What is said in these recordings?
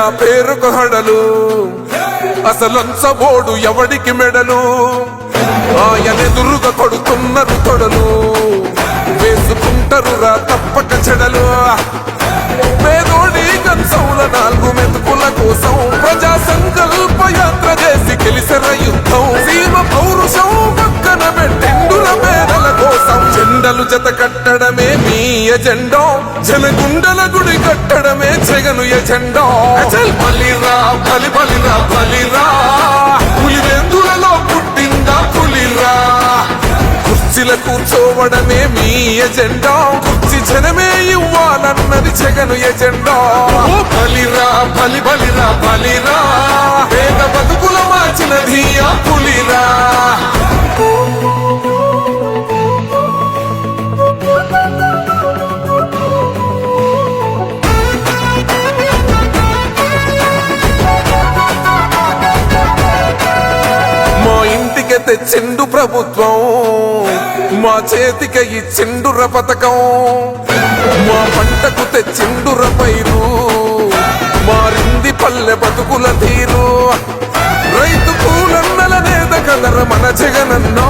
ఆ పేరుకు హడలు అసలంచబోడు ఎవడికి మెడలు ఆయనెదురుగా కొడుతున్నారు తొడలు వేసుకుంటారు రా తప్పక చెడలు పేదోడి కంచౌల 4 మెతుకుల కోసం ప్రజా సంకల్ప యాత్ర చేసి గెలిసిన యుద్ధం సీమ పౌరుషం పక్కన పెట్టిండుల పేదల కోసం జెండలు జత కట్టడమే మీ ఎజెండా జనగుండల గుడి కట్టడమే జగను ఎజెండా బలిరా బలి బలిరా బలిరా పులివెందులలో పుట్టిందా పులిరా కుర్చీల కూర్చోవడమే మీ ఎజెండా కుర్చీ జనమే ఇవ్వాలన్నది జగను ఎజెండా బలిరా బలి బలిరా బలిరా పేద బతుకుల మార్చినది ఆ పులిరా తెచ్చిండు ప్రభుత్వం మా చేతికి ఇచ్చిండుర పథకం మా పంటకు తెచ్చిండుర పైరు మారింది పల్లె బతుకుల తీరు రైతు కూలన్నల నేత కదర మన జగనన్నో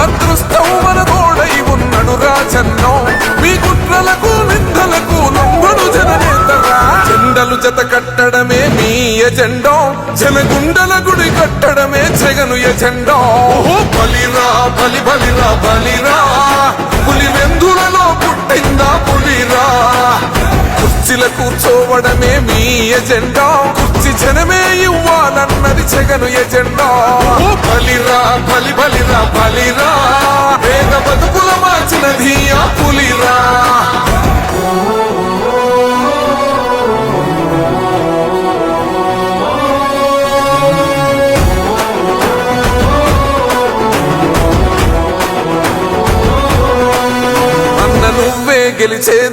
అదృష్టం మన తోడై ఉన్నడు రాజన్నో మీ కుట్రలకు నిందలకు లొంగడు జననేతరా జెండలు జత కట్టడమే మీ ఎజెండా జనగుండల గుడి కట్టడమే జగను ఎజెండా బలిరా బలి బలిరా బలిరా పులివెందులలో పుట్టిందా పులిరా కుర్చీల కూర్చోవడమే మీ ఎజెండా కుర్చీ జనమే ఇవ్వాలన్నది జగను ఎజెండా బలిరా బలి బలిరా బలిరా పేద బతుకుల మార్చినది ఆ పులిరా అన్న నువ్వే గెలిచేది